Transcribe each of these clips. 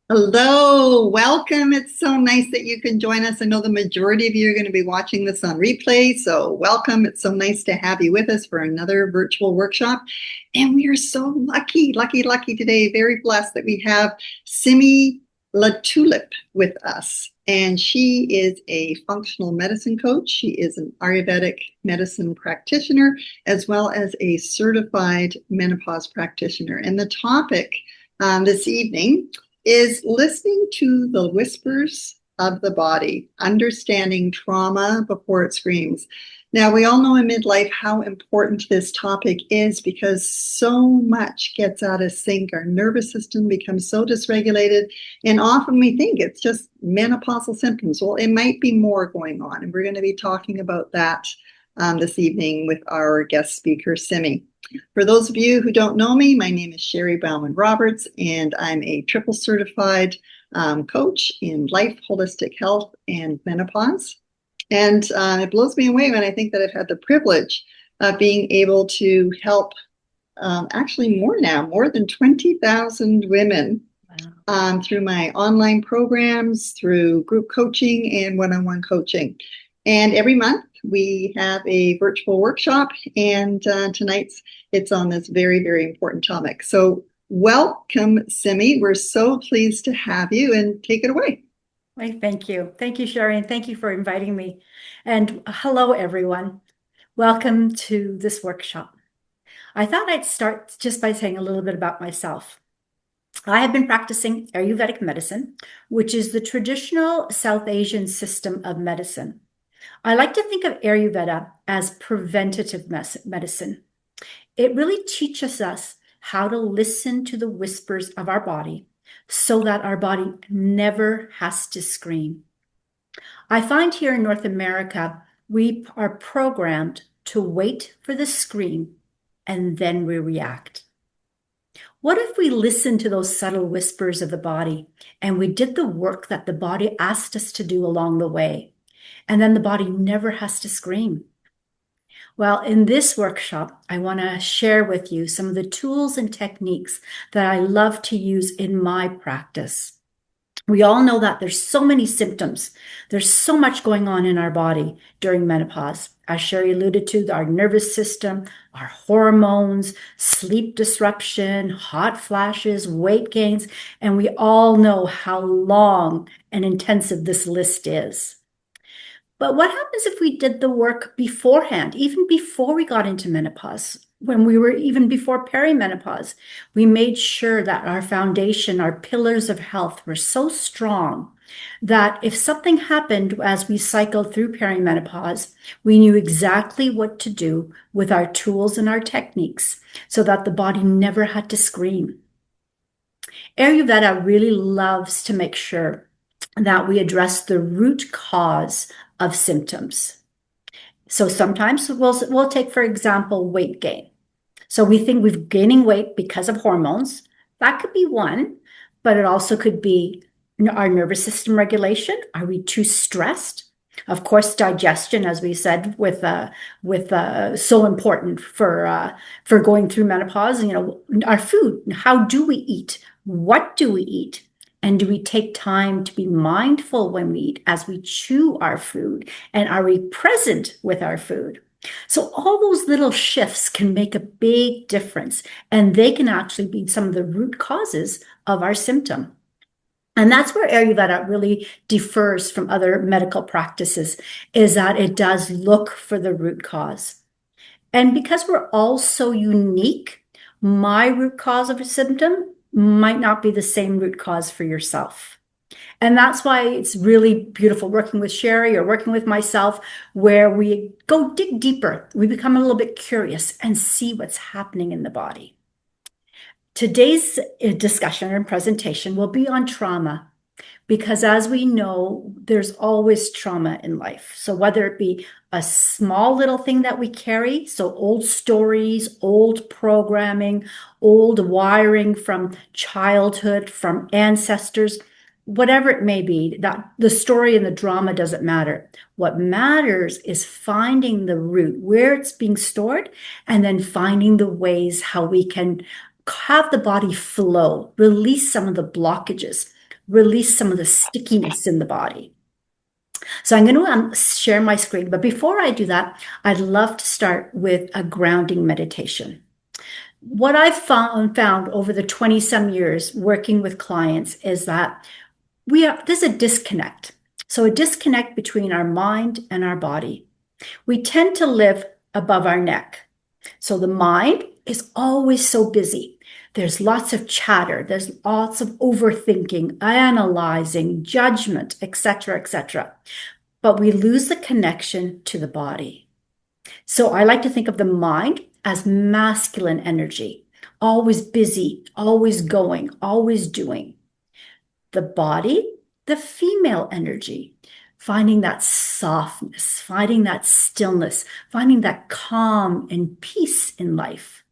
Hello, welcome. It's so nice that you can join us. I know the majority of you are going to be watching this on replay, so welcome. It's so nice to have you with us for another virtual workshop. And we are so lucky today, very blessed that we have Simi Latulip with us. And she is a functional medicine coach. She is an Ayurvedic medicine practitioner, as well as a certified menopause practitioner. And the topic this evening is listening to the whispers of the body, understanding trauma before it screams. Now, we all know in midlife how important this topic is because so much gets out of sync. Our nervous system becomes so dysregulated, and often we think it's just menopausal symptoms. Well, it might be more going on, and we're going to be talking about that this evening with our guest speaker, Simi. For those of you who don't know me, my name is Sherry Bauman-Roberts, and I'm a triple certified coach in life, holistic health, and menopause. And it blows me away when I think that I've had the privilege of being able to help actually more than 20,000 women through my online programs, through group coaching and one-on-one coaching. And every month we have a virtual workshop, and tonight's it's on this very important topic. So welcome, Simi. We're so pleased to have you, and take it away. Well, thank you. Thank you, Sherry, and thank you for inviting me. And hello, everyone. Welcome to this workshop. I thought I'd start just by saying a little bit about myself. I have been practicing Ayurvedic medicine, which is the traditional South Asian system of medicine. I like to think of Ayurveda as preventative medicine. It really teaches us how to listen to the whispers of our body so that our body never has to scream. I find here in North America, we are programmed to wait for the scream and then we react. What if we listened to those subtle whispers of the body and we did the work that the body asked us to do along the way, and then the body never has to scream? Well, in this workshop, I want to share with you some of the tools and techniques that I love to use in my practice. We all know that there's so many symptoms. There's so much going on in our body during menopause. As Sherry alluded to, our nervous system, our hormones, sleep disruption, hot flashes, weight gains, and we all know how long and intensive this list is. But what happens if we did the work beforehand, even before we got into menopause, when we were even before perimenopause? We made sure that our foundation, our pillars of health were so strong that if something happened as we cycled through perimenopause, we knew exactly what to do with our tools and our techniques so that the body never had to scream. Ayurveda really loves to make sure that we address the root cause of symptoms. So sometimes we'll take, for example, weight gain. So we think we're gaining weight because of hormones. That could be one, but it also could be our nervous system regulation. Are we too stressed? Of course, digestion, as we said, with so important for going through menopause. You know, our food. How do we eat? What do we eat? And do we take time to be mindful when we eat as we chew our food? And are we present with our food? So all those little shifts can make a big difference, and they can actually be some of the root causes of our symptom. And that's where Ayurveda really differs from other medical practices, is that it does look for the root cause. And because we're all so unique, my root cause of a symptom might not be the same root cause for yourself. And that's why it's really beautiful working with Sherry or working with myself, where we go dig deeper. We become a little bit curious and see what's happening in the body. Today's discussion and presentation will be on trauma, because as we know, there's always trauma in life. So whether it be a small little thing that we carry, so old stories, old programming, old wiring from childhood, from ancestors, whatever it may be, that the story and the drama doesn't matter. What matters is finding the root, where it's being stored, and then finding the ways how we can have the body flow, release some of the blockages, release some of the stickiness in the body. So I'm going to share my screen. But before I do that, I'd love to start with a grounding meditation. What I've found over the 20 some years working with clients is that there's a disconnect. So a disconnect between our mind and our body. We tend to live above our neck. So the mind is always so busy. There's lots of chatter. There's lots of overthinking, analyzing, judgment, etc., etc. But we lose the connection to the body. So I like to think of the mind as masculine energy, always busy, always going, always doing. The body, the female energy, finding that softness, finding that stillness, finding that calm and peace in life.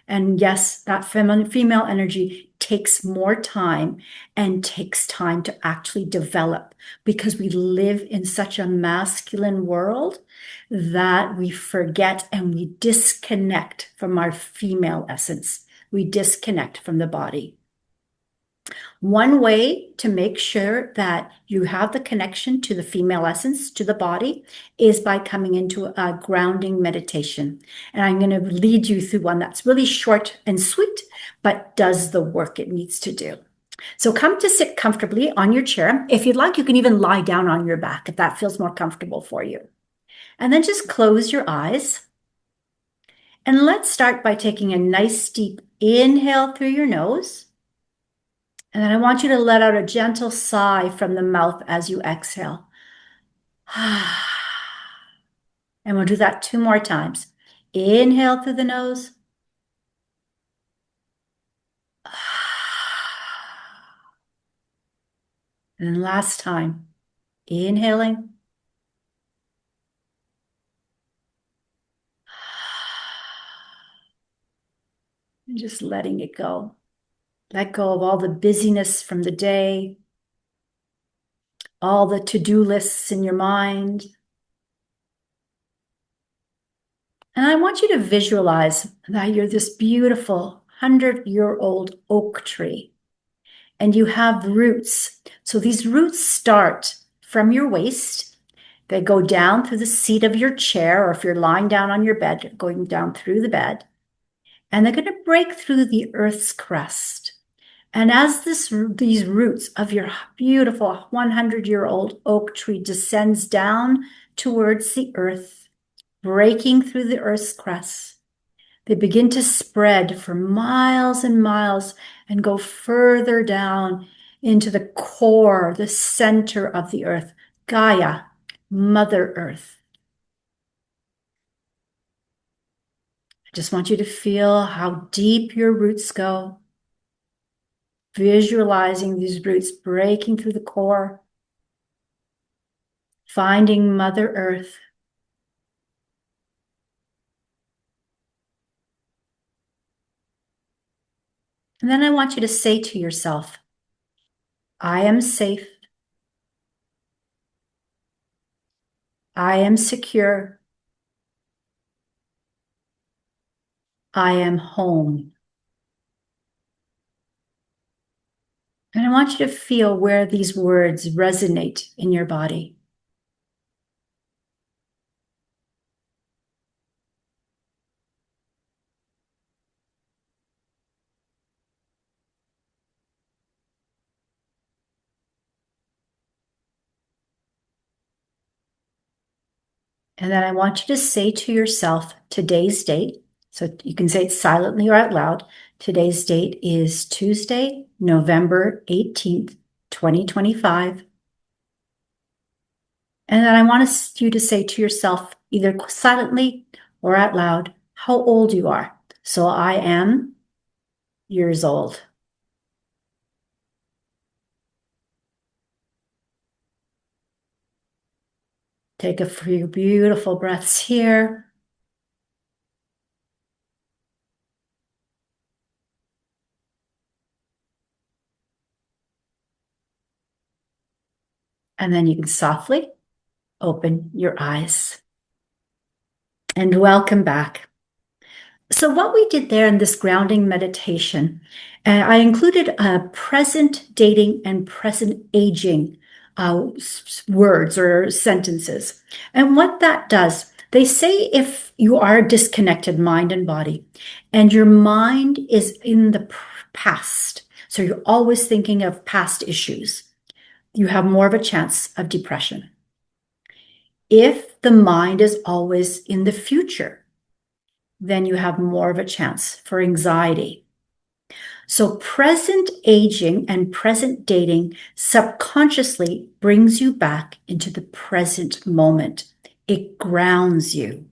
And yes, that female energy takes more time and takes time to actually develop because we live in such a masculine world that we forget and we disconnect from our female essence. We disconnect from the body. One way to make sure that you have the connection to the female essence, to the body, is by coming into a grounding meditation. And I'm going to lead you through one that's really short and sweet, but does the work it needs to do. So come to sit comfortably on your chair. If you'd like, you can even lie down on your back if that feels more comfortable for you. And then just close your eyes. And let's start by taking a nice deep inhale through your nose. And then I want you to let out a gentle sigh from the mouth as you exhale. And we'll do that 2 more times. Inhale through the nose. And then last time, inhaling. And just letting it go. Let go of all the busyness from the day, all the to-do lists in your mind. And I want you to visualize that you're this beautiful 100-year-old oak tree and you have roots. So these roots start from your waist. They go down through the seat of your chair, or if you're lying down on your bed, going down through the bed. And they're going to break through the earth's crust. And as these roots of your beautiful 100-year-old oak tree descends down towards the earth, breaking through the earth's crust, they begin to spread for miles and miles and go further down into the core, the center of the earth, Gaia, Mother Earth. I just want you to feel how deep your roots go, visualizing these roots breaking through the core, finding Mother Earth. And then I want you to say to yourself, I am safe. I am secure. I am home. And I want you to feel where these words resonate in your body. And then I want you to say to yourself today's date. So you can say it silently or out loud. Today's date is Tuesday, November 18th, 2025. And then I want you to say to yourself, either silently or out loud, how old you are. So I am years old. Take a few beautiful breaths here. And then you can softly open your eyes. And welcome back. So what we did there in this grounding meditation, I included present dating and present aging words or sentences. And what that does, they say if you are a disconnected mind and body, and your mind is in the past, so you're always thinking of past issues, you have more of a chance of depression. If the mind is always in the future, then you have more of a chance for anxiety. So present aging and present dating subconsciously brings you back into the present moment. It grounds you.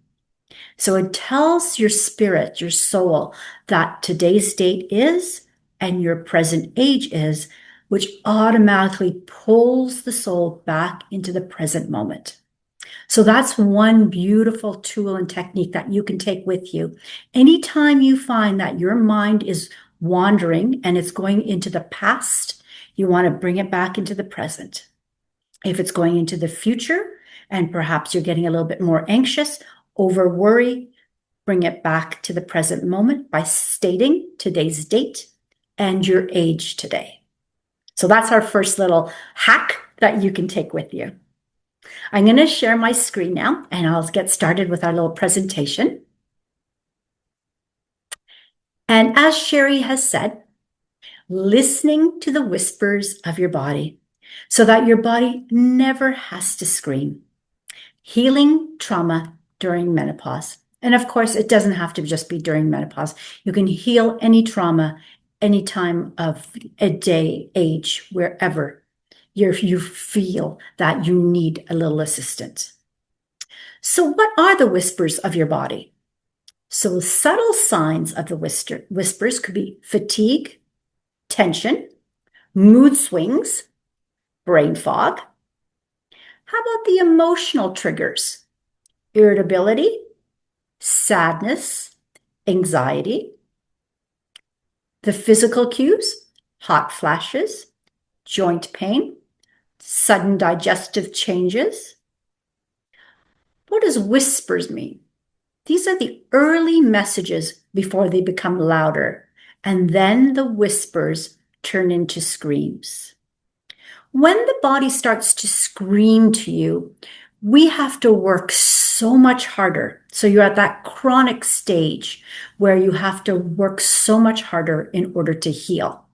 So it tells your spirit, your soul, that today's date is and your present age is, which automatically pulls the soul back into the present moment. So that's one beautiful tool and technique that you can take with you. Anytime you find that your mind is wandering and it's going into the past, you want to bring it back into the present. If it's going into the future and perhaps you're getting a little bit more anxious, over worry, bring it back to the present moment by stating today's date and your age today. So that's our first little hack that you can take with you. I'm going to share my screen now and I'll get started with our little presentation. And as Sherry has said, listening to the whispers of your body so that your body never has to scream. Healing trauma during menopause. And of course, it doesn't have to just be during menopause. You can heal any trauma any time of a day, age, wherever you feel that you need a little assistance. So what are the whispers of your body? So subtle signs of the whispers could be fatigue, tension, mood swings, brain fog. How about the emotional triggers? Irritability, sadness, anxiety. The physical cues, hot flashes, joint pain, sudden digestive changes. What does whispers mean? These are the early messages before they become louder, and then the whispers turn into screams. When the body starts to scream to you, we have to work so much harder. So you're at that chronic stage where you have to work so much harder in order to heal.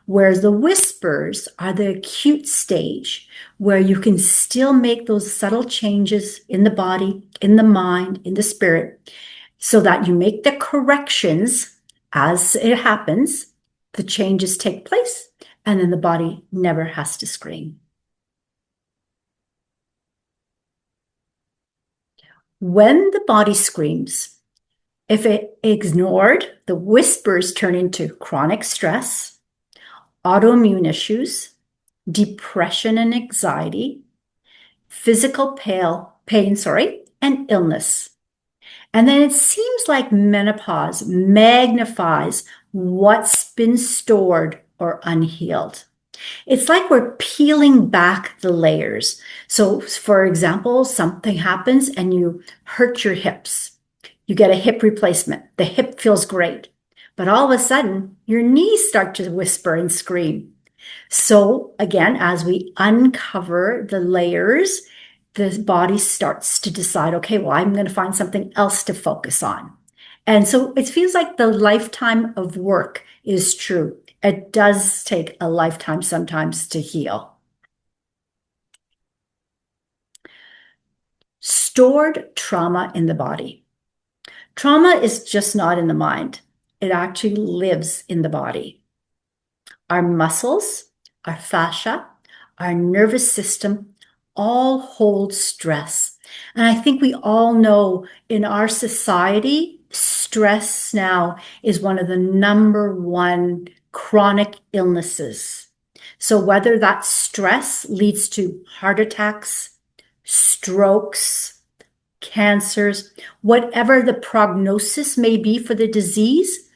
Whereas the whispers are the acute stage where you can still make those subtle changes in the body, in the mind, in the spirit, so that you make the corrections as it happens, the changes take place, and then the body never has to scream. When the body screams, if it ignored, the whispers turn into chronic stress, autoimmune issues, depression and anxiety, physical pain, and illness. And then it seems like menopause magnifies what's been stored or unhealed. It's like we're peeling back the layers. So, for example, something happens and you hurt your hips. You get a hip replacement. The hip feels great. But all of a sudden, your knees start to whisper and scream. So again, as we uncover the layers, the body starts to decide, okay, well, I'm going to find something else to focus on. And so it feels like the lifetime of work is true. It does take a lifetime sometimes to heal. Stored trauma in the body. Trauma is just not in the mind. It actually lives in the body. Our muscles, our fascia, our nervous system all hold stress. And I think we all know in our society, stress now is one of the number one chronic illnesses. So whether that stress leads to heart attacks, strokes, cancers, whatever the prognosis may be for the disease,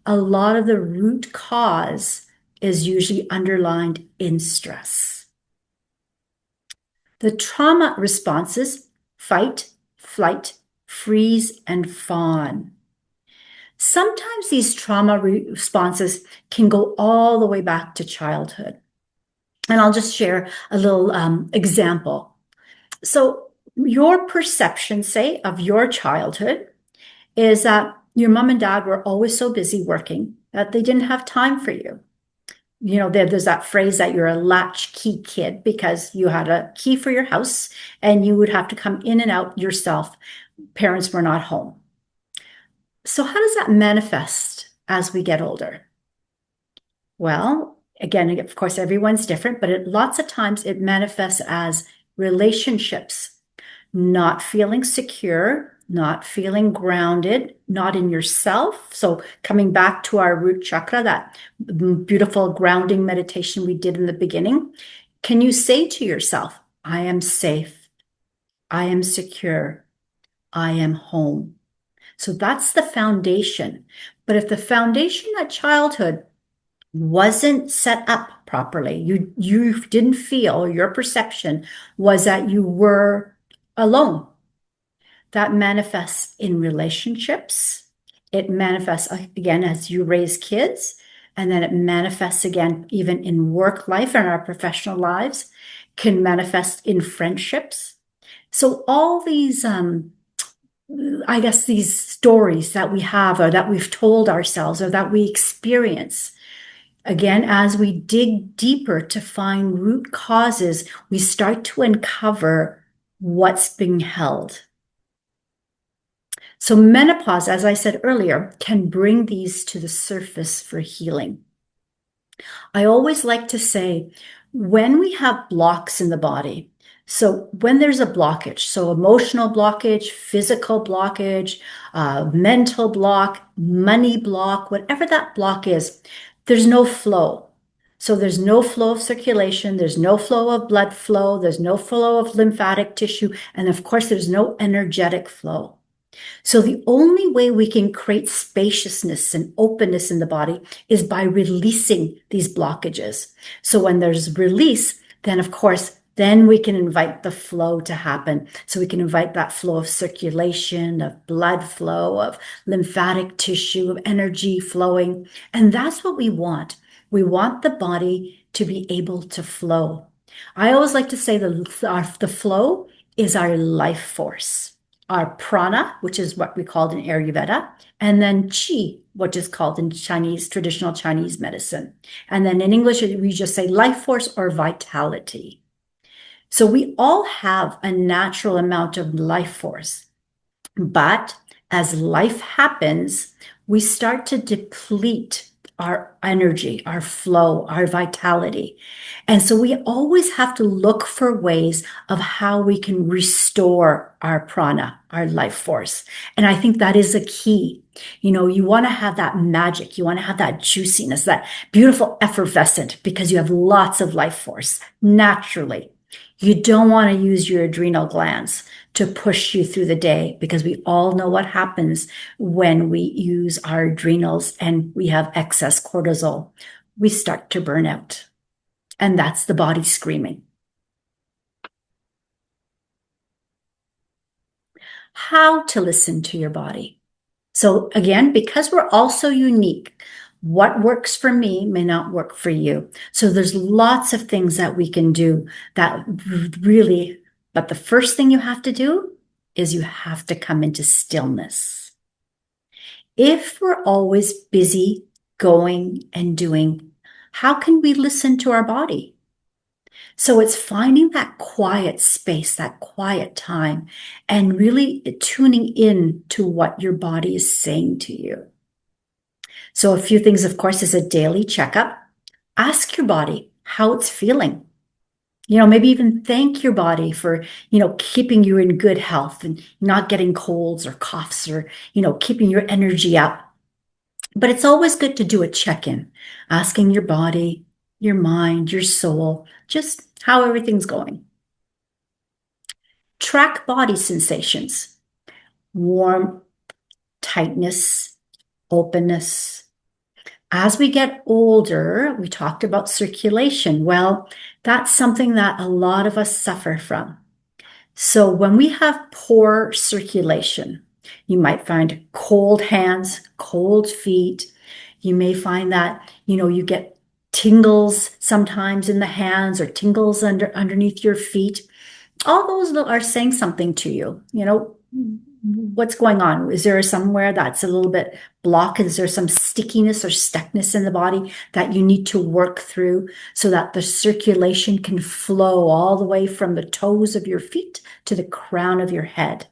a lot of the root cause is usually underlined in stress. The trauma responses: fight, flight, freeze, and fawn. Sometimes these trauma responses can go all the way back to childhood. And I'll just share a little example. So, your perception, say, of your childhood is that your mom and dad were always so busy working that they didn't have time for you. There's that phrase that you're a latchkey kid because you had a key for your house and you would have to come in and out yourself. Parents were not home. So, how does that manifest as we get older? Well, again, of course, everyone's different, but lots of times it manifests as relationships, not feeling secure, not feeling grounded, not in yourself. So, coming back to our root chakra, that beautiful grounding meditation we did in the beginning, can you say to yourself, I am safe, I am secure, I am home? So, that's the foundation. But if the foundation at childhood wasn't set up properly, you didn't feel, your perception was that you were alone. That manifests in relationships. It manifests again as you raise kids, and then it manifests again even in work life and our professional lives, can manifest in friendships. So all these I guess these stories that we have or that we've told ourselves or that we experience, again, as we dig deeper to find root causes, we start to uncover what's being held. So, menopause, as I said earlier, can bring these to the surface for healing. I always like to say when we have blocks in the body, so when there's a blockage, so emotional blockage, physical blockage, mental block, money block, whatever that block is, there's no flow. So there's no flow of circulation, there's no flow of blood flow, there's no flow of lymphatic tissue, and of course, there's no energetic flow. So the only way we can create spaciousness and openness in the body is by releasing these blockages. So when there's release, then of course, then we can invite the flow to happen. So we can invite that flow of circulation, of blood flow, of lymphatic tissue, of energy flowing. And that's what we want. We want the body to be able to flow. I always like to say the flow is our life force. Our prana, which is what we called in Ayurveda, and then chi, which is called in Chinese, traditional Chinese medicine. And then in English, we just say life force or vitality. So we all have a natural amount of life force, but as life happens, we start to deplete our energy, our flow, our vitality. And so we always have to look for ways of how we can restore our prana, our life force. And I think that is a key. You want to have that magic. You want to have that juiciness, that beautiful effervescent, because you have lots of life force naturally. You don't want to use your adrenal glands to push you through the day because we all know what happens when we use our adrenals and we have excess cortisol. We start to burn out. And that's the body screaming. How to listen to your body. So again, because we're all so unique, what works for me may not work for you. So there's lots of things that we can do that really, but the first thing you have to do is you have to come into stillness. If we're always busy going and doing, how can we listen to our body? So it's finding that quiet space, that quiet time, and really tuning in to what your body is saying to you. So a few things, of course, is a daily checkup. Ask your body how it's feeling. Maybe even thank your body for, keeping you in good health and not getting colds or coughs or, keeping your energy up. But it's always good to do a check-in, asking your body, your mind, your soul, just how everything's going. Track body sensations, warmth, tightness, openness. As we get older, we talked about circulation. Well, that's something that a lot of us suffer from. So when we have poor circulation, You might find cold hands, cold feet. You may find that, you get tingles sometimes in the hands or tingles underneath your feet. All those are saying something to you. What's going on? Is there somewhere that's a little bit blocked? Is there some stickiness or stuckness in the body that you need to work through so that the circulation can flow all the way from the toes of your feet to the crown of your head?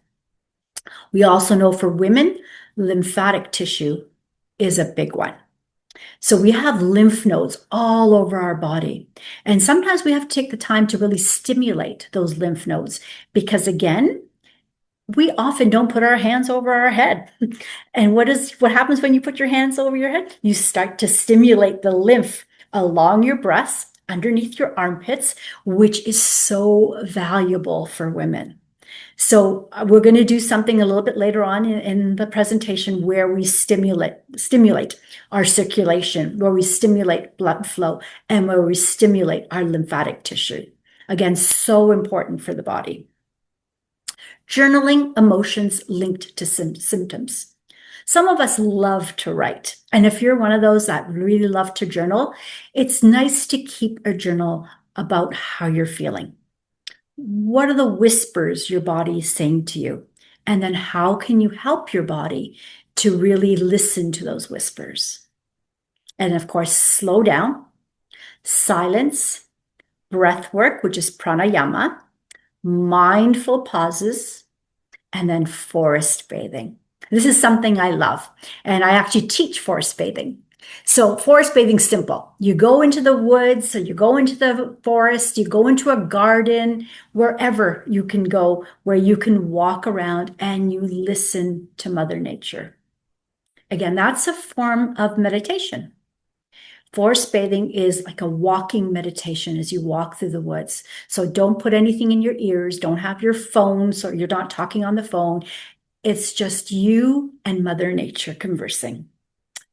We also know for women, lymphatic tissue is a big one. So we have lymph nodes all over our body. And sometimes we have to take the time to really stimulate those lymph nodes because, again, we often don't put our hands over our head. And what happens when you put your hands over your head? You start to stimulate the lymph along your breasts, underneath your armpits, which is so valuable for women. So we're going to do something a little bit later on in the presentation where we stimulate our circulation, where we stimulate blood flow, and where we stimulate our lymphatic tissue. Again, so important for the body. Journaling emotions linked to symptoms. Some of us love to write. And if you're one of those that really love to journal, it's nice to keep a journal about how you're feeling. What are the whispers your body is saying to you? And then how can you help your body to really listen to those whispers? And of course, slow down, silence, breath work, which is pranayama, mindful pauses, and then forest bathing. This is something I love, and I actually teach forest bathing. So forest bathing's simple. You go into the woods, or you go into the forest, you go into a garden, wherever you can go, where you can walk around and you listen to Mother Nature. Again, that's a form of meditation. Forest bathing is like a walking meditation as you walk through the woods. So don't put anything in your ears. Don't have your phone so you're not talking on the phone. It's just you and Mother Nature conversing.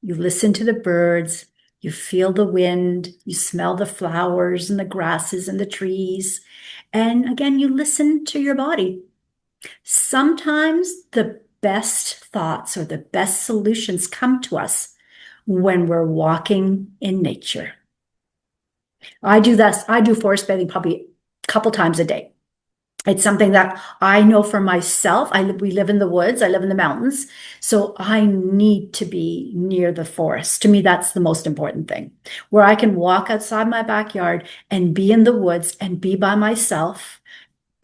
You listen to the birds, you feel the wind, you smell the flowers and the grasses and the trees. And again, you listen to your body. Sometimes the best thoughts or the best solutions come to us when we're walking in nature. I do forest bathing probably a couple times a day. It's something that I know for myself. We live in the woods, I live in the mountains, so I need to be near the forest. To me, that's the most important thing, where I can walk outside my backyard and be in the woods and be by myself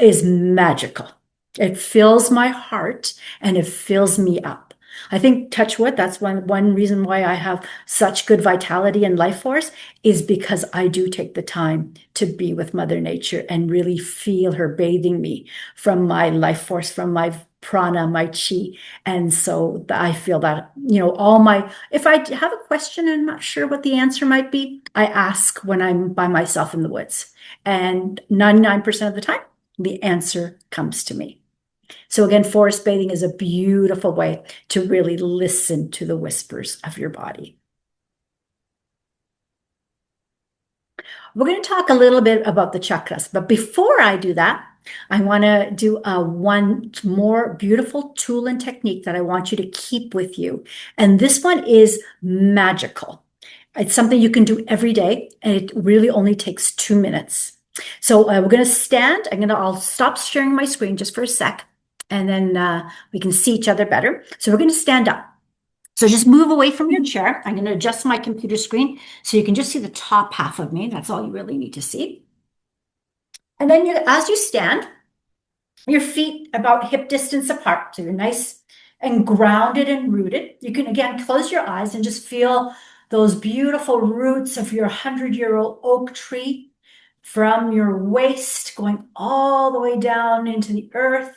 is magical. It fills my heart and it fills me up. I think, touch wood, that's one reason why I have such good vitality and life force is because I do take the time to be with Mother Nature and really feel her bathing me from my life force, from my prana, my chi. And so I feel that, if I have a question and I'm not sure what the answer might be, I ask when I'm by myself in the woods. And 99% of the time, the answer comes to me. So again, forest bathing is a beautiful way to really listen to the whispers of your body. We're going to talk a little bit about the chakras, but before I do that, I want to do one more beautiful tool and technique that I want you to keep with you. And this one is magical. It's something you can do every day, and it really only takes 2 minutes. So we're going to stand. I'll stop sharing my screen just for a sec, and then we can see each other better. So we're going to stand up. So just move away from your chair. I'm going to adjust my computer screen so you can just see the top half of me. That's all you really need to see. And then as you stand, your feet about hip distance apart. So you're nice and grounded and rooted. You can, again, close your eyes and just feel those beautiful roots of your 100-year-old oak tree from your waist going all the way down into the earth.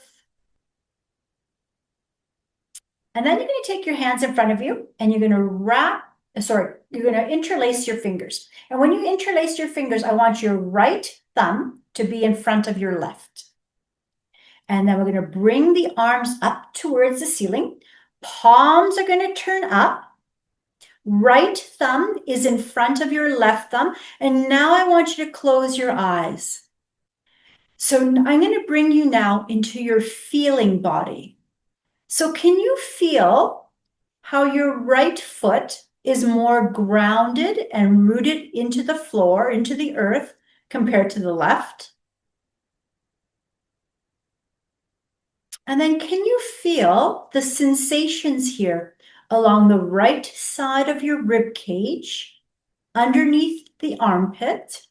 And then you're going to take your hands in front of you and you're going to interlace your fingers. And when you interlace your fingers, I want your right thumb to be in front of your left. And then we're going to bring the arms up towards the ceiling. Palms are going to turn up. Right thumb is in front of your left thumb. And now I want you to close your eyes. So I'm going to bring you now into your feeling body. So can you feel how your right foot is more grounded and rooted into the floor, into the earth, compared to the left? And then can you feel the sensations here along the right side of your rib cage, underneath the armpit,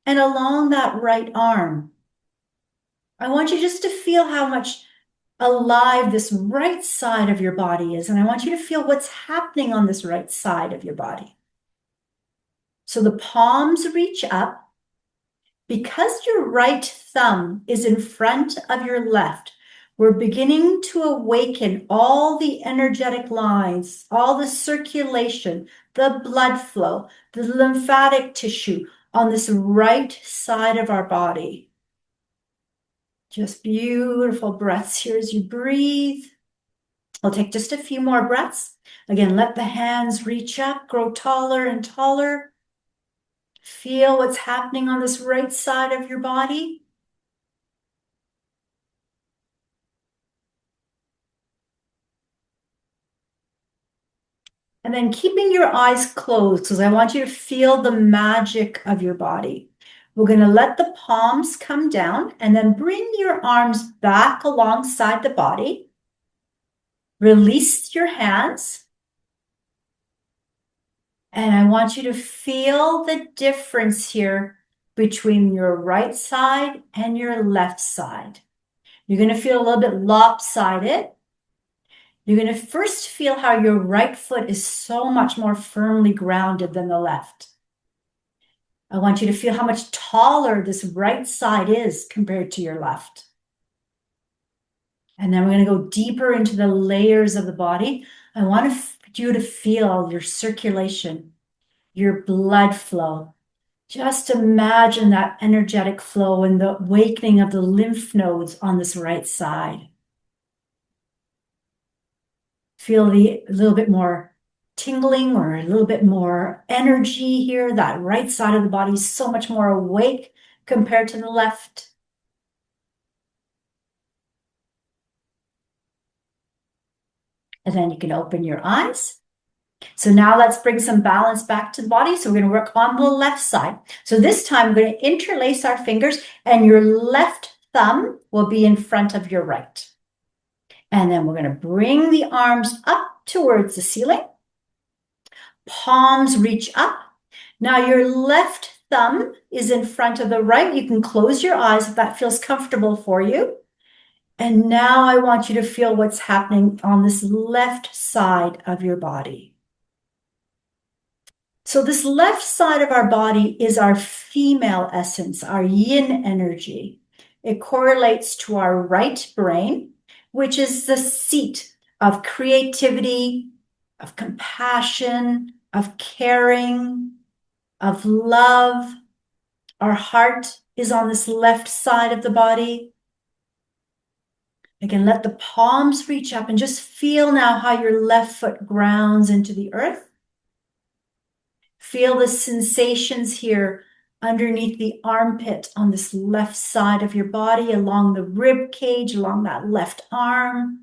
and along that right arm? I want you just to feel how much alive this right side of your body is. And I want you to feel what's happening on this right side of your body. So the palms reach up. Because your right thumb is in front of your left, we're beginning to awaken all the energetic lines, all the circulation, the blood flow, the lymphatic tissue on this right side of our body. Just beautiful breaths here as you breathe. I'll take just a few more breaths. Again, let the hands reach up, grow taller and taller. Feel what's happening on this right side of your body. And then keeping your eyes closed, because I want you to feel the magic of your body. We're going to let the palms come down and then bring your arms back alongside the body. Release your hands. And I want you to feel the difference here between your right side and your left side. You're going to feel a little bit lopsided. You're going to first feel how your right foot is so much more firmly grounded than the left. I want you to feel how much taller this right side is compared to your left. And then we're going to go deeper into the layers of the body. I want you to feel your circulation, your blood flow. Just imagine that energetic flow and the awakening of the lymph nodes on this right side. Feel a little bit more tingling or a little bit more energy here. That right side of the body is so much more awake compared to the left. And then you can open your eyes. So now let's bring some balance back to the body. So we're going to work on the left side. So this time we're going to interlace our fingers and your left thumb will be in front of your right. And then we're going to bring the arms up towards the ceiling. Palms reach up. Now your left thumb is in front of the right. You can close your eyes if that feels comfortable for you. And now I want you to feel what's happening on this left side of your body. So this left side of our body is our female essence, our yin energy. It correlates to our right brain, which is the seat of creativity, of compassion, of caring, of love. Our heart is on this left side of the body. Again, let the palms reach up and just feel now how your left foot grounds into the earth. Feel the sensations here underneath the armpit on this left side of your body, along the rib cage, along that left arm.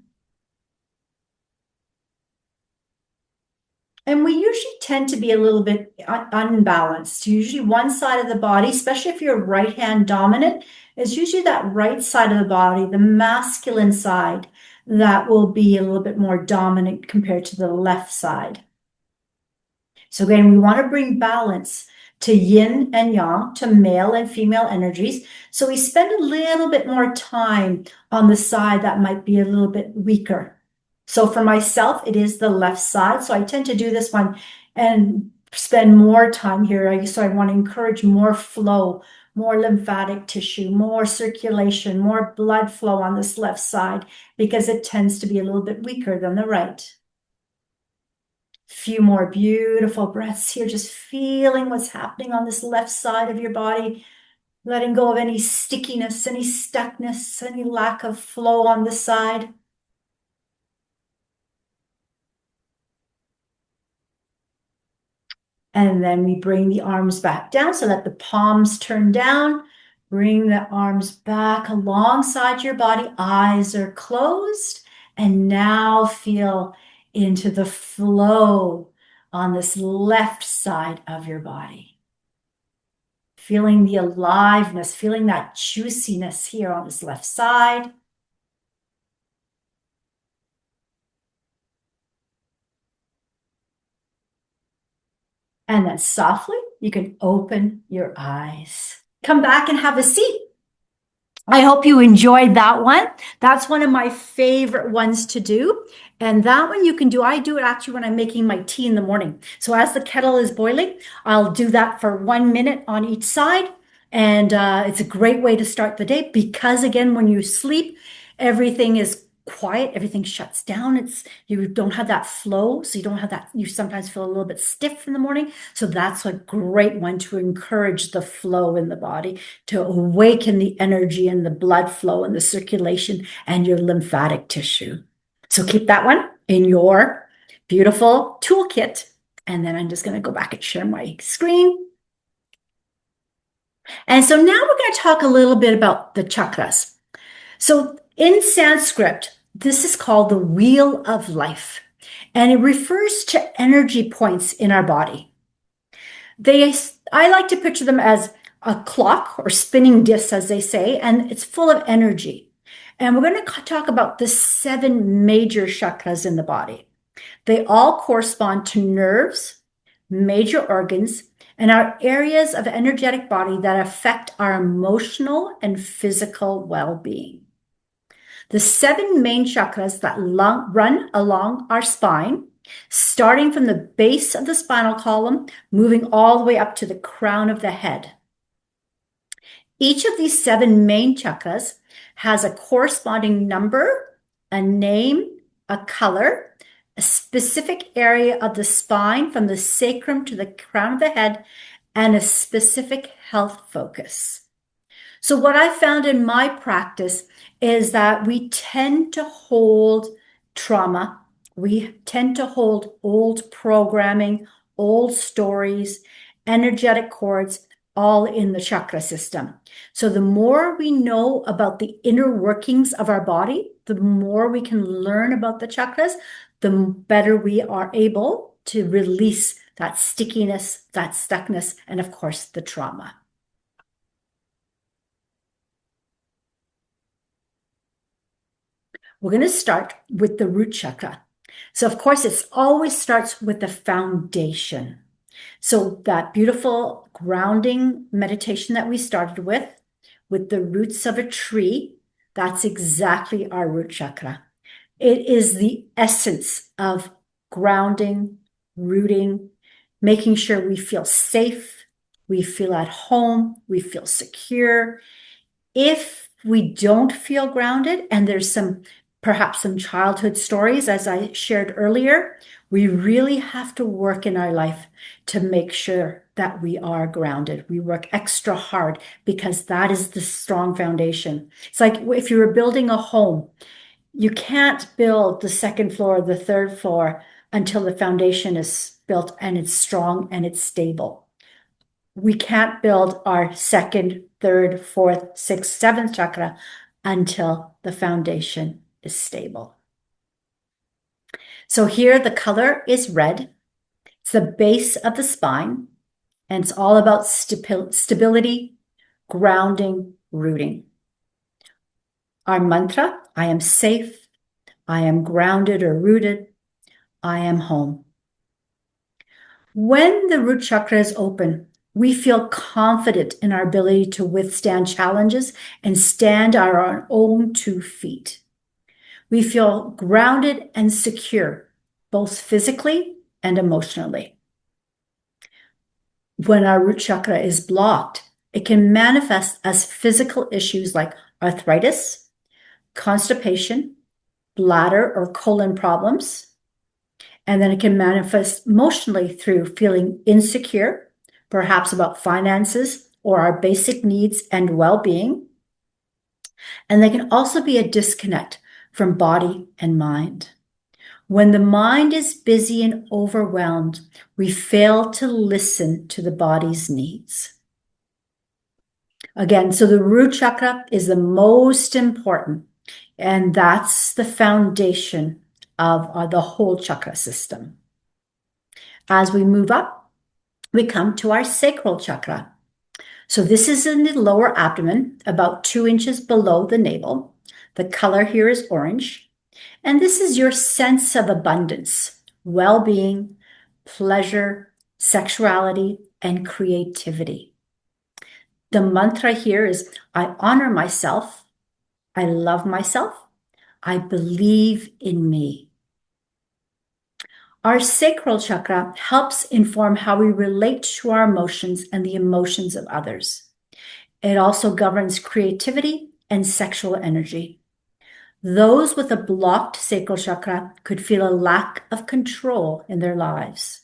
And we usually tend to be a little bit unbalanced. Usually one side of the body, especially if you're right hand dominant, is usually that right side of the body, the masculine side, that will be a little bit more dominant compared to the left side. So again, we want to bring balance to yin and yang, to male and female energies. So we spend a little bit more time on the side that might be a little bit weaker. So for myself, it is the left side. So I tend to do this one and spend more time here. So I want to encourage more flow, more lymphatic tissue, more circulation, more blood flow on this left side, because it tends to be a little bit weaker than the right. Few more beautiful breaths here, just feeling what's happening on this left side of your body, letting go of any stickiness, any stuckness, any lack of flow on this side. And then we bring the arms back down. So let the palms turn down. Bring the arms back alongside your body. Eyes are closed. And now feel into the flow on this left side of your body. Feeling the aliveness, feeling that juiciness here on this left side. And then softly, you can open your eyes. Come back and have a seat. I hope you enjoyed that one. That's one of my favorite ones to do. And that one you can do, I do it actually when I'm making my tea in the morning. So as the kettle is boiling, I'll do that for 1 minute on each side. And it's a great way to start the day because again, when you sleep, everything is quiet, everything shuts down. You don't have that flow. So you don't have that, you sometimes feel a little bit stiff in the morning. So that's a great one to encourage the flow in the body, to awaken the energy and the blood flow and the circulation and your lymphatic tissue. So keep that one in your beautiful toolkit. And then I'm just going to go back and share my screen. And so now we're going to talk a little bit about the chakras. So in Sanskrit, this is called the wheel of life, and it refers to energy points in our body. I like to picture them as a clock or spinning discs, as they say, and it's full of energy. And we're going to talk about the 7 major chakras in the body. They all correspond to nerves, major organs, and are areas of energetic body that affect our emotional and physical well-being. The 7 main chakras that run along our spine, starting from the base of the spinal column, moving all the way up to the crown of the head. Each of these 7 main chakras has a corresponding number, a name, a color, a specific area of the spine from the sacrum to the crown of the head, and a specific health focus. So what I found in my practice is that we tend to hold trauma. We tend to hold old programming, old stories, energetic cords, all in the chakra system. So the more we know about the inner workings of our body, the more we can learn about the chakras, the better we are able to release that stickiness, that stuckness, and of course, the trauma. We're going to start with the root chakra. So of course, it always starts with the foundation. So that beautiful grounding meditation that we started with the roots of a tree, that's exactly our root chakra. It is the essence of grounding, rooting, making sure we feel safe, we feel at home, we feel secure. If we don't feel grounded, and there's perhaps some childhood stories, as I shared earlier, we really have to work in our life to make sure that we are grounded. We work extra hard because that is the strong foundation. It's like if you were building a home, you can't build the second floor, the third floor until the foundation is built and it's strong and it's stable. We can't build our second, third, fourth, sixth, seventh chakra until the foundation is stable. So here the color is red. It's the base of the spine, and it's all about stability, grounding, rooting. Our mantra, I am safe, I am grounded or rooted, I am home. When the root chakra is open, we feel confident in our ability to withstand challenges and stand on our own 2 feet. We feel grounded and secure, both physically and emotionally. When our root chakra is blocked, it can manifest as physical issues like arthritis, constipation, bladder or colon problems. And then it can manifest emotionally through feeling insecure, perhaps about finances or our basic needs and well-being. And there can also be a disconnect from body and mind. When the mind is busy and overwhelmed, we fail to listen to the body's needs. Again, so the root chakra is the most important. And that's the foundation of the whole chakra system. As we move up, we come to our sacral chakra. So this is in the lower abdomen, about 2 inches below the navel. The color here is orange. And this is your sense of abundance, well-being, pleasure, sexuality, and creativity. The mantra here is, I honor myself, I love myself, I believe in me. Our sacral chakra helps inform how we relate to our emotions and the emotions of others. It also governs creativity and sexual energy. Those with a blocked sacral chakra could feel a lack of control in their lives.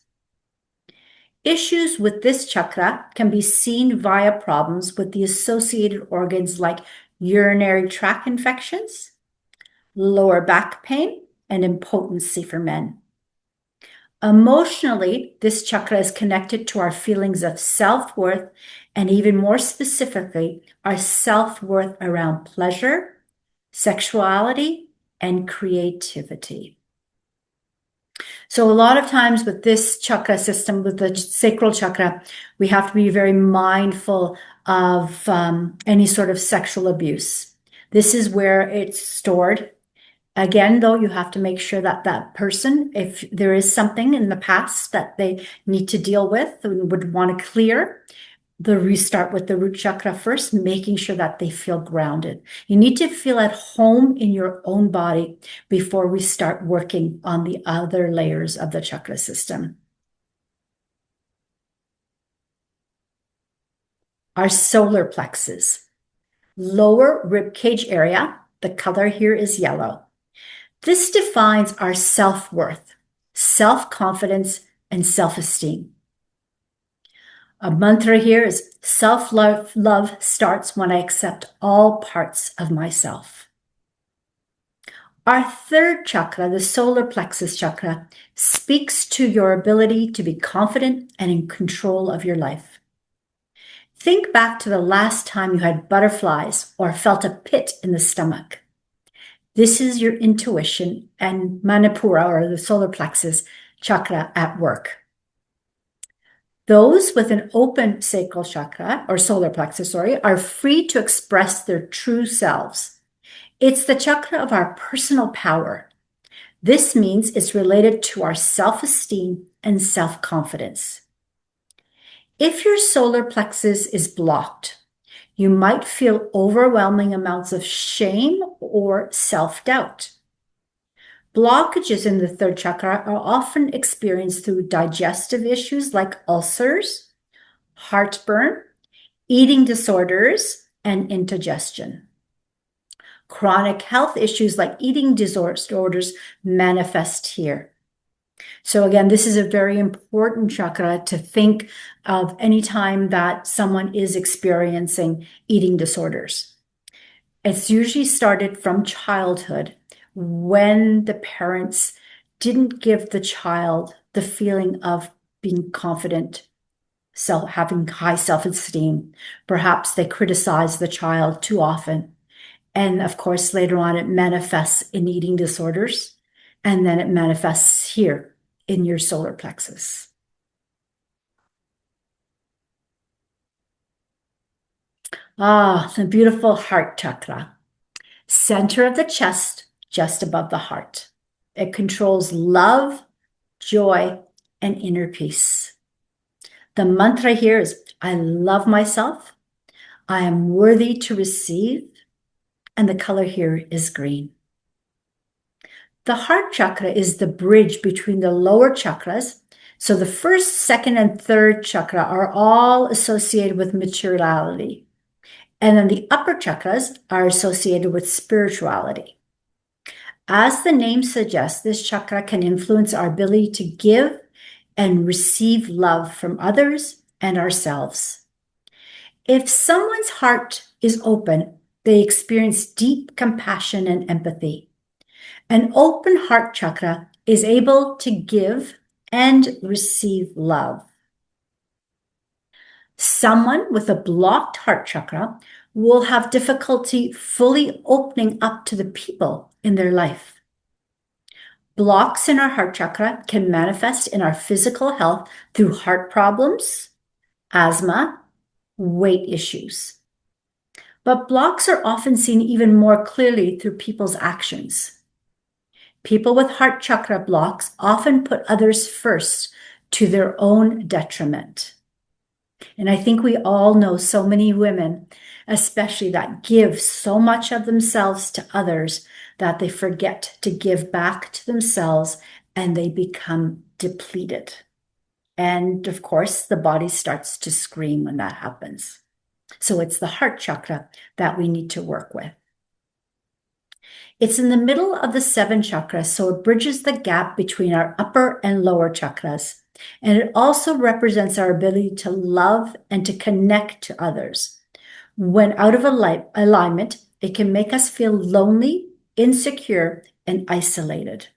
Issues with this chakra can be seen via problems with the associated organs like urinary tract infections, lower back pain, and impotency for men. Emotionally, this chakra is connected to our feelings of self-worth, and even more specifically, our self-worth around pleasure, sexuality, and creativity. So a lot of times with this chakra system, with the sacral chakra, we have to be very mindful of any sort of sexual abuse. This is where it's stored. Again, though, you have to make sure that that person, if there is something in the past that they need to deal with and would want to clear, the restart with the root chakra first, making sure that they feel grounded. You need to feel at home in your own body before we start working on the other layers of the chakra system. Our solar plexus, lower rib cage area, the color here is yellow. This defines our self-worth, self-confidence, and self-esteem. A mantra here is self-love starts when I accept all parts of myself. Our third chakra, the solar plexus chakra, speaks to your ability to be confident and in control of your life. Think back to the last time you had butterflies or felt a pit in the stomach. This is your intuition and Manipura, or the solar plexus chakra, at work. Those with an open sacral chakra, or solar plexus, are free to express their true selves. It's the chakra of our personal power. This means it's related to our self-esteem and self-confidence. If your solar plexus is blocked, you might feel overwhelming amounts of shame or self-doubt. Blockages in the third chakra are often experienced through digestive issues like ulcers, heartburn, eating disorders, and indigestion. Chronic health issues like eating disorders manifest here. So again, this is a very important chakra to think of anytime that someone is experiencing eating disorders. It's usually started from childhood when the parents didn't give the child the feeling of being confident, having high self-esteem. Perhaps they criticized the child too often. And of course, later on, it manifests in eating disorders, and then it manifests here in your solar plexus. Ah, the beautiful heart chakra, center of the chest, just above the heart. It controls love, joy, and inner peace. The mantra here is, I love myself, I am worthy to receive, and the color here is green. The heart chakra is the bridge between the lower chakras. So the first, second, and third chakra are all associated with materiality. And then the upper chakras are associated with spirituality. As the name suggests, this chakra can influence our ability to give and receive love from others and ourselves. If someone's heart is open, they experience deep compassion and empathy. An open heart chakra is able to give and receive love. Someone with a blocked heart chakra will have difficulty fully opening up to the people in their life. Blocks in our heart chakra can manifest in our physical health through heart problems, asthma, weight issues. But blocks are often seen even more clearly through people's actions. People with heart chakra blocks often put others first to their own detriment. And I think we all know so many women, especially that give so much of themselves to others that they forget to give back to themselves and they become depleted. And of course, the body starts to scream when that happens. So it's the heart chakra that we need to work with. It's in the middle of the 7 chakras, so it bridges the gap between our upper and lower chakras. And it also represents our ability to love and to connect to others. When out of alignment, it can make us feel lonely, insecure, and isolated.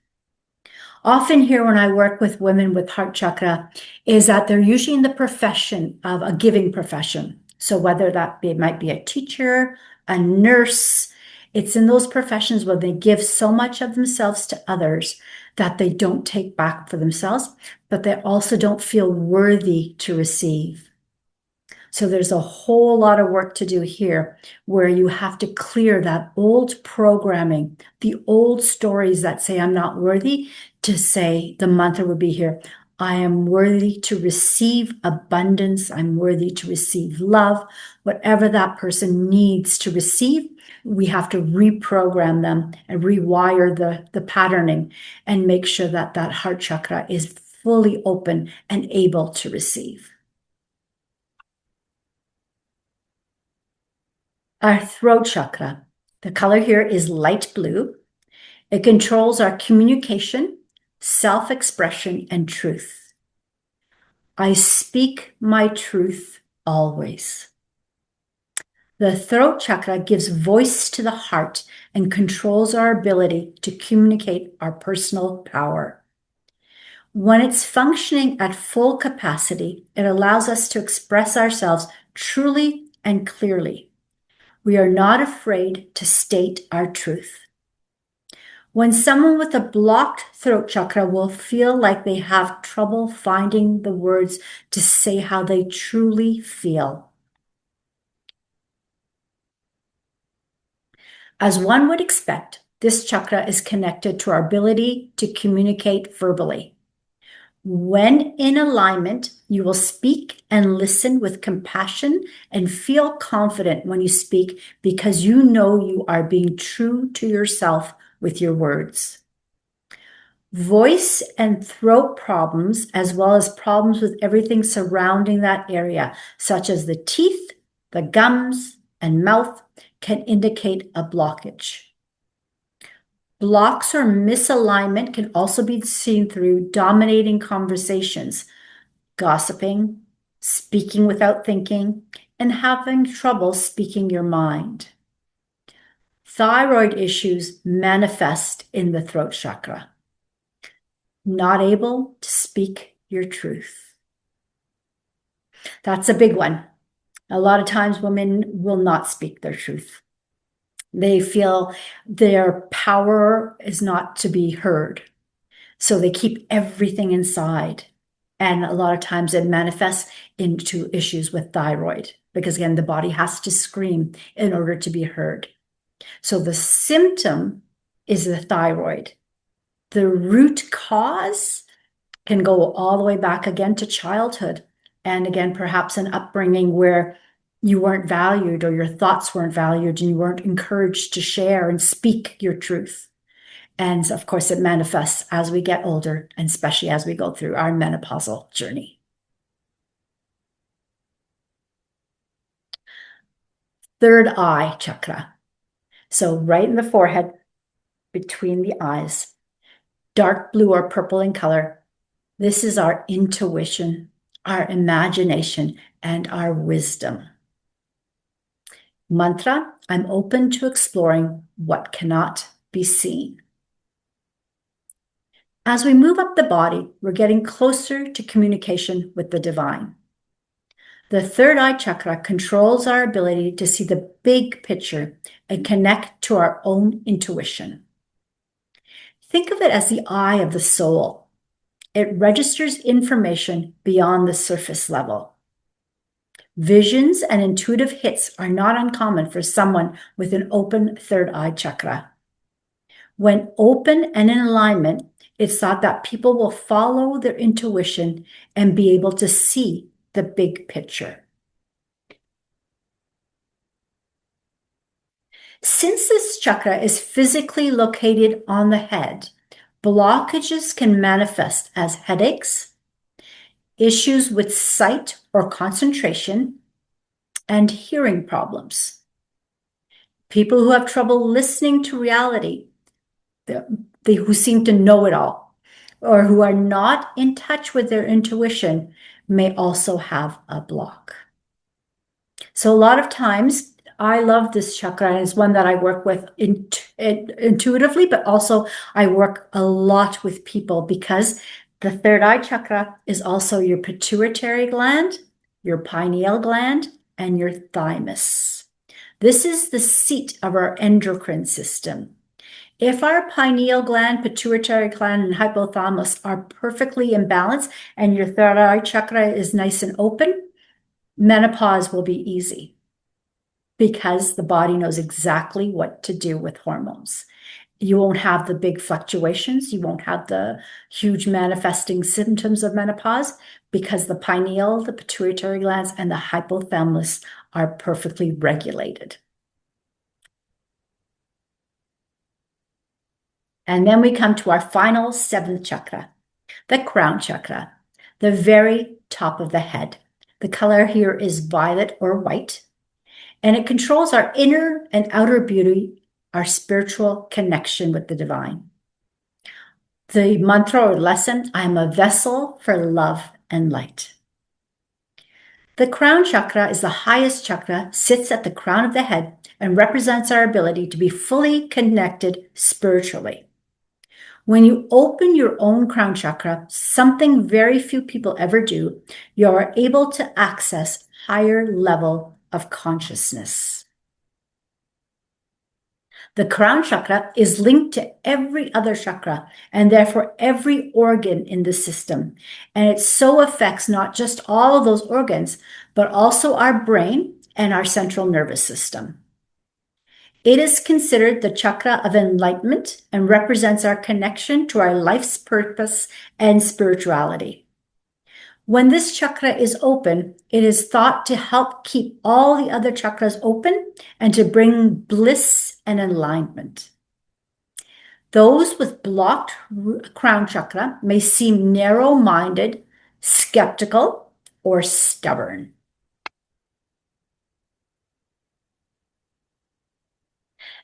Often here when I work with women with heart chakra is that they're usually in the profession of a giving profession. So whether that be, it might be a teacher, a nurse, it's in those professions where they give so much of themselves to others that they don't take back for themselves, but they also don't feel worthy to receive. So there's a whole lot of work to do here where you have to clear that old programming, the old stories that say I'm not worthy, to say the mantra would be here. I am worthy to receive abundance. I'm worthy to receive love. Whatever that person needs to receive, we have to reprogram them and rewire the patterning and make sure that that heart chakra is fully open and able to receive. Our throat chakra, the color here is light blue. It controls our communication, self-expression, and truth. I speak my truth always. The throat chakra gives voice to the heart and controls our ability to communicate our personal power. When it's functioning at full capacity, it allows us to express ourselves truly and clearly. We are not afraid to state our truth. When someone with a blocked throat chakra will feel like they have trouble finding the words to say how they truly feel. As one would expect, this chakra is connected to our ability to communicate verbally. When in alignment, you will speak and listen with compassion and feel confident when you speak because you know you are being true to yourself with your words. Voice and throat problems, as well as problems with everything surrounding that area, such as the teeth, the gums, and mouth, can indicate a blockage. Blocks or misalignment can also be seen through dominating conversations, gossiping, speaking without thinking, and having trouble speaking your mind. Thyroid issues manifest in the throat chakra. Not able to speak your truth. That's a big one. A lot of times women will not speak their truth. They feel their power is not to be heard. So they keep everything inside. And a lot of times it manifests into issues with thyroid because, again, the body has to scream in order to be heard. So the symptom is the thyroid. The root cause can go all the way back again to childhood. And again, perhaps an upbringing where you weren't valued or your thoughts weren't valued and you weren't encouraged to share and speak your truth. And of course, it manifests as we get older, and especially as we go through our menopausal journey. Third eye chakra. So right in the forehead, between the eyes, dark blue or purple in color. This is our intuition, our imagination, and our wisdom. Mantra, I'm open to exploring what cannot be seen. As we move up the body, we're getting closer to communication with the divine. The third eye chakra controls our ability to see the big picture and connect to our own intuition. Think of it as the eye of the soul. It registers information beyond the surface level. Visions and intuitive hits are not uncommon for someone with an open third eye chakra. When open and in alignment, it's thought that people will follow their intuition and be able to see the big picture. Since this chakra is physically located on the head, blockages can manifest as headaches, issues with sight or concentration, and hearing problems. People who have trouble listening to reality, who seem to know it all, or who are not in touch with their intuition, may also have a block. So a lot of times, I love this chakra, and it's one that I work with intuitively, but also I work a lot with people because the third eye chakra is also your pituitary gland, your pineal gland, and your thymus. This is the seat of our endocrine system. If our pineal gland, pituitary gland, and hypothalamus are perfectly in balance and your third eye chakra is nice and open, menopause will be easy because the body knows exactly what to do with hormones. You won't have the big fluctuations. You won't have the huge manifesting symptoms of menopause because the pineal, the pituitary glands, and the hypothalamus are perfectly regulated. And then we come to our final seventh chakra, the crown chakra, the very top of the head. The color here is violet or white, and it controls our inner and outer beauty, our spiritual connection with the divine. The mantra or lesson, I am a vessel for love and light. The crown chakra is the highest chakra, sits at the crown of the head, and represents our ability to be fully connected spiritually. When you open your own crown chakra, something very few people ever do, you are able to access higher level of consciousness. The crown chakra is linked to every other chakra and therefore every organ in the system. And it so affects not just all of those organs, but also our brain and our central nervous system. It is considered the chakra of enlightenment and represents our connection to our life's purpose and spirituality. When this chakra is open, it is thought to help keep all the other chakras open and to bring bliss and alignment. Those with blocked crown chakra may seem narrow-minded, skeptical, or stubborn.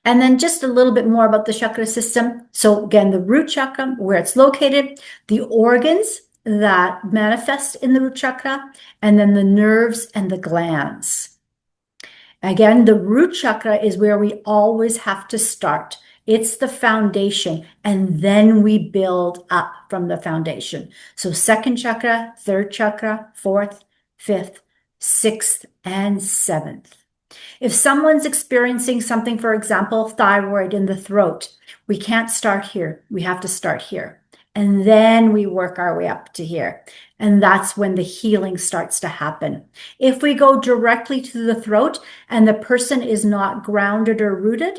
And then just a little bit more about the chakra system. So again, the root chakra, where it's located, the organs that manifest in the root chakra, and then the nerves and the glands. Again, the root chakra is where we always have to start. It's the foundation, and then we build up from the foundation. So second chakra, third chakra, fourth, fifth, sixth, and seventh. If someone's experiencing something, for example, thyroid in the throat, we can't start here. We have to start here. And then we work our way up to here. And that's when the healing starts to happen. If we go directly to the throat and the person is not grounded or rooted,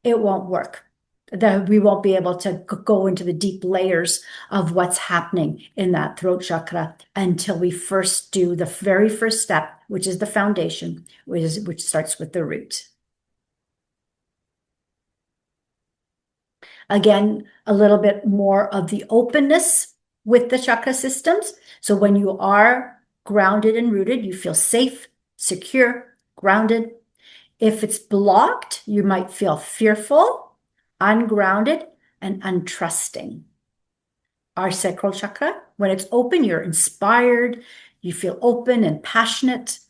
it won't work. We won't be able to go into the deep layers of what's happening in that throat chakra until we first do the very first step, which is the foundation, which starts with the root. Again, a little bit more of the openness with the chakra systems. So when you are grounded and rooted, you feel safe, secure, grounded. If it's blocked, you might feel fearful, ungrounded, and untrusting. Our sacral chakra, when it's open, you're inspired, you feel open and passionate.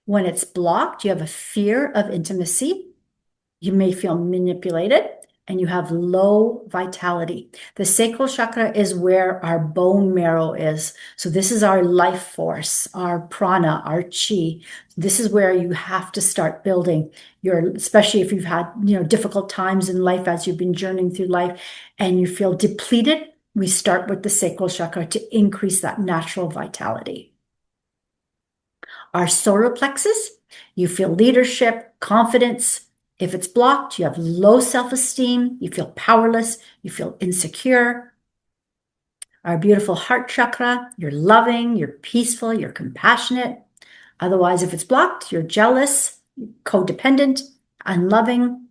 When it's blocked, you have a fear of intimacy. You may feel manipulated, and you have low vitality. The sacral chakra is where our bone marrow is. So this is our life force, our prana, our chi. This is where you have to start building your, especially if you've had, difficult times in life as you've been journeying through life and you feel depleted. We start with the sacral chakra to increase that natural vitality. Our solar plexus, you feel leadership, confidence. If it's blocked, you have low self-esteem, you feel powerless, you feel insecure. Our beautiful heart chakra, you're loving, you're peaceful, you're compassionate. Otherwise, if it's blocked, you're jealous, codependent, unloving.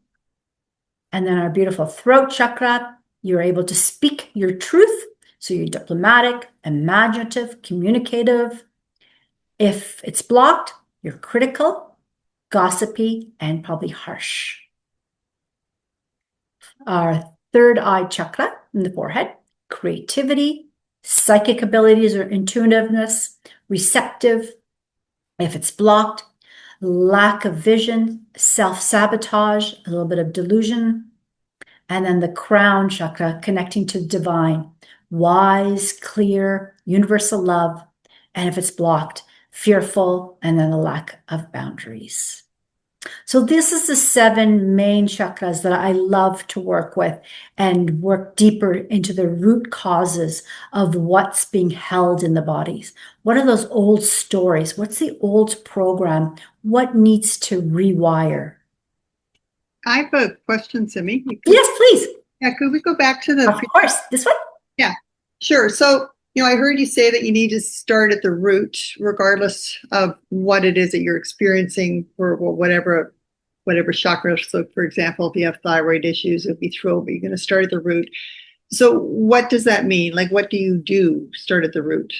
And then our beautiful throat chakra, you're able to speak your truth. So you're diplomatic, imaginative, communicative. If it's blocked, you're critical, gossipy, and probably harsh. Our third eye chakra in the forehead, creativity, psychic abilities or intuitiveness, receptive. If it's blocked, lack of vision, self-sabotage, a little bit of delusion. And then the crown chakra connecting to divine, wise, clear, universal love. And if it's blocked, fearful, and then a lack of boundaries. So this is the 7 main chakras that I love to work with and work deeper into the root causes of what's being held in the bodies. What are those old stories? What's the old program? What needs to rewire? I have a question, Simi. Yes, please. Yeah, could we go back to the Of course. This one? Yeah, sure. So, I heard you say that you need to start at the root, regardless of what it is that you're experiencing for whatever chakra. So, for example, if you have thyroid issues, it'll be throat, but you're going to start at the root. So, what does that mean? Like, what do you do? Start at the root.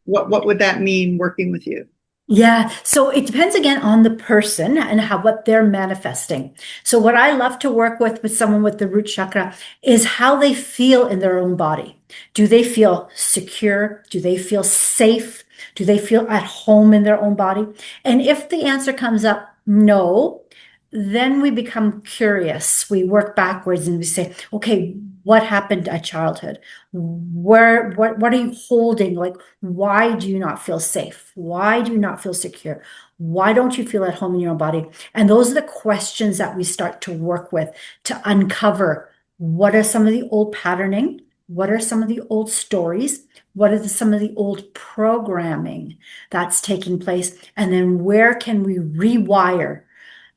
What would that mean working with you? Yeah, so it depends again on the person and what they're manifesting. So what I love to work with someone with the root chakra is how they feel in their own body. Do they feel secure? Do they feel safe? Do they feel at home in their own body? And if the answer comes up no, then we become curious. We work backwards and we say, okay, what happened at childhood? What are you holding? Like, why do you not feel safe? Why do you not feel secure? Why don't you feel at home in your own body? And those are the questions that we start to work with to uncover what are some of the old patterning? What are some of the old stories? What are some of the old programming that's taking place? And then where can we rewire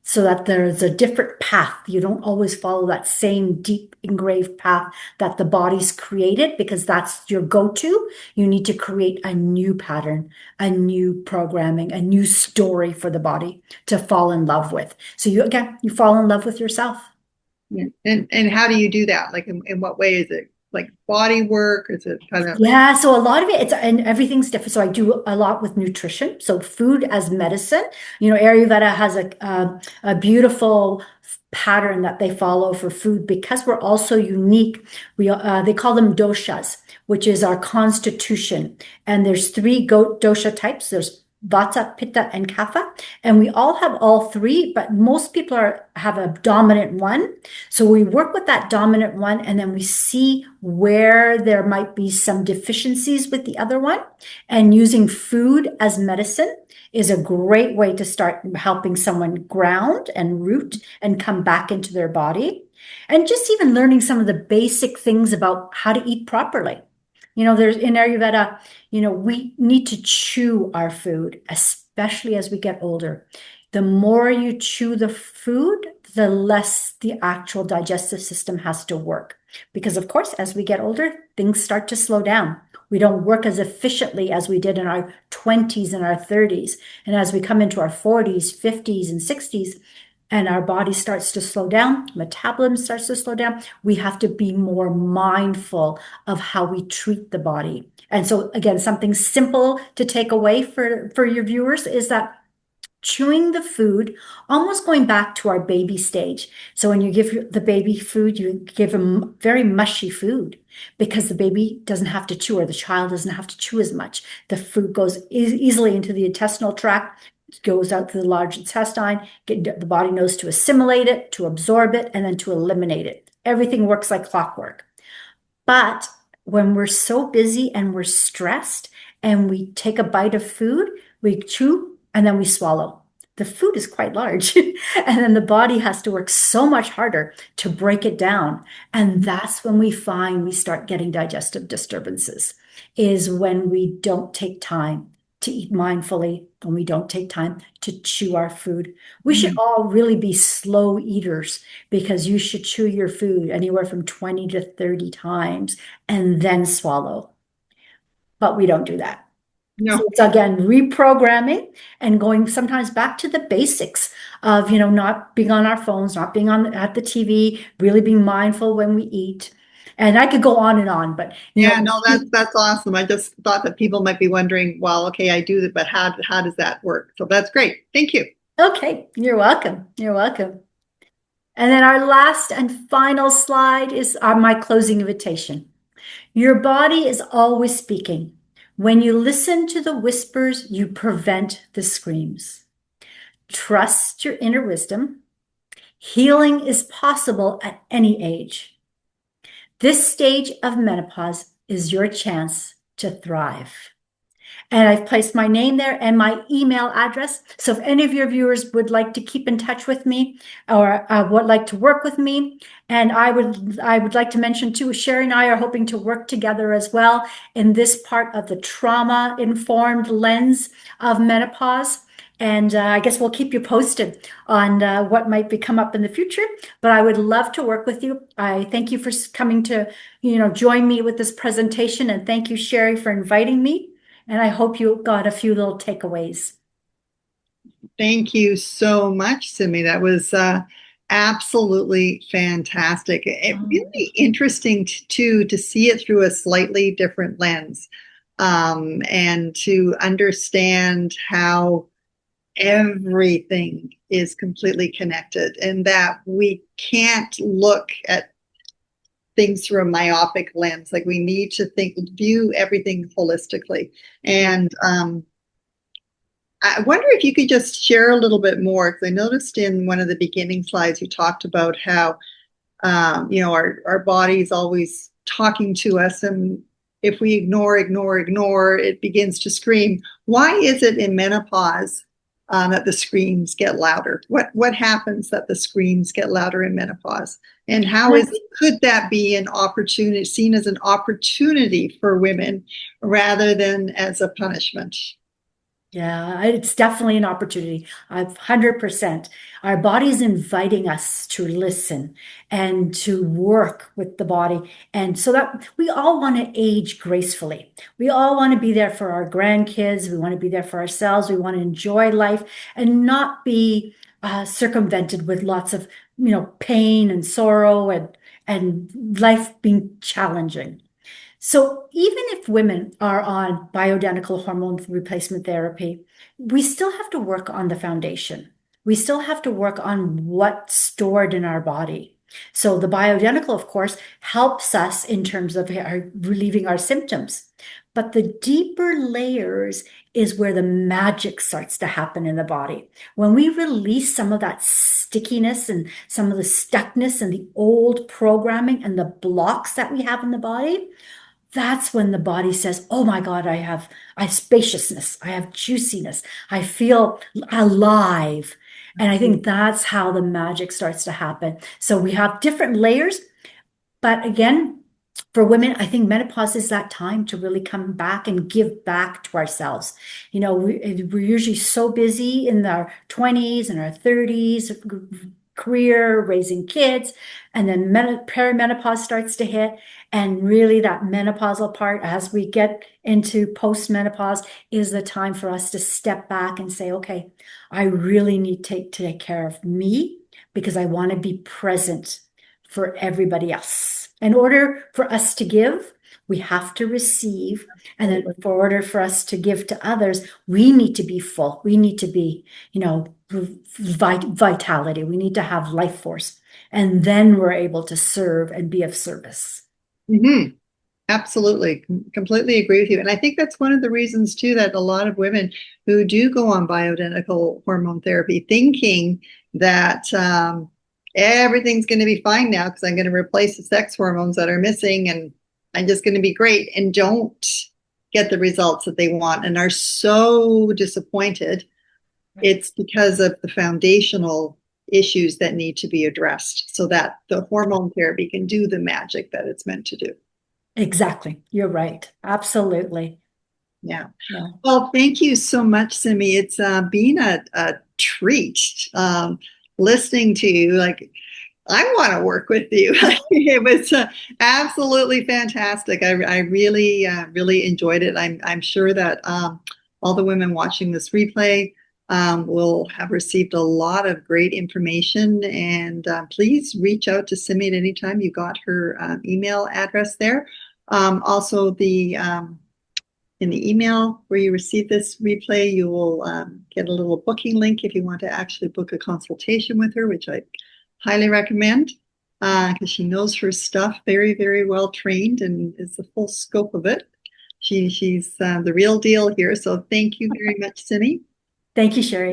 so that there's a different path? You don't always follow that same deep engraved path that the body's created because that's your go-to. You need to create a new pattern, a new programming, a new story for the body to fall in love with. So you fall in love with yourself. Yeah. And how do you do that? Like, in what way is it? Like body work? Is it kind of Yeah, so a lot of and everything's different. So I do a lot with nutrition. So food as medicine. Ayurveda has a beautiful pattern that they follow for food because we're also unique. They call them doshas, which is our constitution. And there's 3 dosha types. There's Vata, Pitta, and Kapha. And we all have all 3, but most people have a dominant one. So we work with that dominant one, and then we see where there might be some deficiencies with the other one. And using food as medicine is a great way to start helping someone ground and root and come back into their body. And just even learning some of the basic things about how to eat properly. There's in Ayurveda, we need to chew our food, especially as we get older. The more you chew the food, the less the actual digestive system has to work. Because of course, as we get older, things start to slow down. We don't work as efficiently as we did in our 20s and our 30s. And as we come into our 40s, 50s, and 60s, and our body starts to slow down, metabolism starts to slow down, we have to be more mindful of how we treat the body. And so again, something simple to take away for your viewers is that chewing the food, almost going back to our baby stage. So when you give the baby food, you give them very mushy food because the baby doesn't have to chew, or the child doesn't have to chew as much. The food goes easily into the intestinal tract, goes out to the large intestine. The body knows to assimilate it, to absorb it, and then to eliminate it. Everything works like clockwork. But when we're so busy and we're stressed and we take a bite of food, we chew and then we swallow. The food is quite large. And then the body has to work so much harder to break it down. And that's when we find we start getting digestive disturbances, is when we don't take time to eat mindfully, when we don't take time to chew our food. We should Mm. all really be slow eaters, because you should chew your food anywhere from 20 to 30 times and then swallow. But we don't do that. So No. it's again reprogramming and going sometimes back to the basics of, not being on our phones, not being on at the TV, really being mindful when we eat. And I could go on and on, but Yeah, no, that's awesome. I just thought that people might be wondering, well, okay, I do that, but how does that work? So that's great. Thank you. okay, you're welcome. You're welcome. And then our last and final slide is my closing invitation. Your body is always speaking. When you listen to the whispers, you prevent the screams. Trust your inner wisdom. Healing is possible at any age. This stage of menopause is your chance to thrive. And I've placed my name there and my email address. So if any of your viewers would like to keep in touch with me or would like to work with me, and I would like to mention too, Sherry and I are hoping to work together as well in this part of the trauma-informed lens of menopause. And I guess we'll keep you posted on what might be come up in the future. But I would love to work with you. I thank you for coming to, join me with this presentation. And thank you, Sherry, for inviting me. And I hope you got a few little takeaways. Thank you so much, Simi. That was absolutely fantastic. It really interesting too to see it through a slightly different lens, and to understand how everything is completely connected, and that we can't look at things through a myopic lens. Like we need to view everything holistically. And I wonder if you could just share a little bit more, because I noticed in one of the beginning slides you talked about how our body is always talking to us, and if we ignore, it begins to scream. Why is it in menopause that the screams get louder? What happens that the screams get louder in menopause? And could that be an opportunity, seen as an opportunity for women rather than as a punishment? Yeah, it's definitely an opportunity. 100%. Our body is inviting us to listen and to work with the body. And so that we all want to age gracefully. We all want to be there for our grandkids. We want to be there for ourselves. We want to enjoy life and not be circumvented with lots of, pain and sorrow and life being challenging. So even if women are on bioidentical hormone replacement therapy, we still have to work on the foundation. We still have to work on what's stored in our body. So the bioidentical, of course, helps us in terms of relieving our symptoms. But the deeper layers is where the magic starts to happen in the body. When we release some of that stickiness and some of the stuckness and the old programming and the blocks that we have in the body, that's when the body says, oh my God, I have spaciousness, I have juiciness, I feel alive. And I think that's how the magic starts to happen. So we have different layers, but again, for women, I think menopause is that time to really come back and give back to ourselves. We're usually so busy in our 20s and our 30s, career, raising kids, and then perimenopause starts to hit. And really, that menopausal part, as we get into postmenopause, is the time for us to step back and say, okay, I really need to take care of me because I want to be present for everybody else. In order for us to give, we have to receive. And then in order for us to give to others, we need to be full. We need to be, vitality. We need to have life force. And then we're able to serve and be of service. Mm-hmm. Absolutely. Completely agree with you. And I think that's one of the reasons too that a lot of women who do go on bioidentical hormone therapy thinking that everything's going to be fine now because I'm going to replace the sex hormones that are missing and I'm just going to be great, and don't get the results that they want and are so disappointed. It's because of the foundational issues that need to be addressed so that the hormone therapy can do the magic that it's meant to do. Exactly. You're right. Absolutely. Yeah. Yeah. Well, thank you so much, Simi. It's been a treat listening to you. Like, I want to work with you. It was absolutely fantastic. I really, really enjoyed it. I'm sure that all the women watching this replay will have received a lot of great information. And please reach out to Simi at any time. You got her email address there. Also, in the email where you receive this replay, you will get a little booking link if you want to actually book a consultation with her, which I highly recommend because she knows her stuff, very, very well trained, and is the full scope of it. She's the real deal here. So thank you very much, Simi. Thank you, Sherry.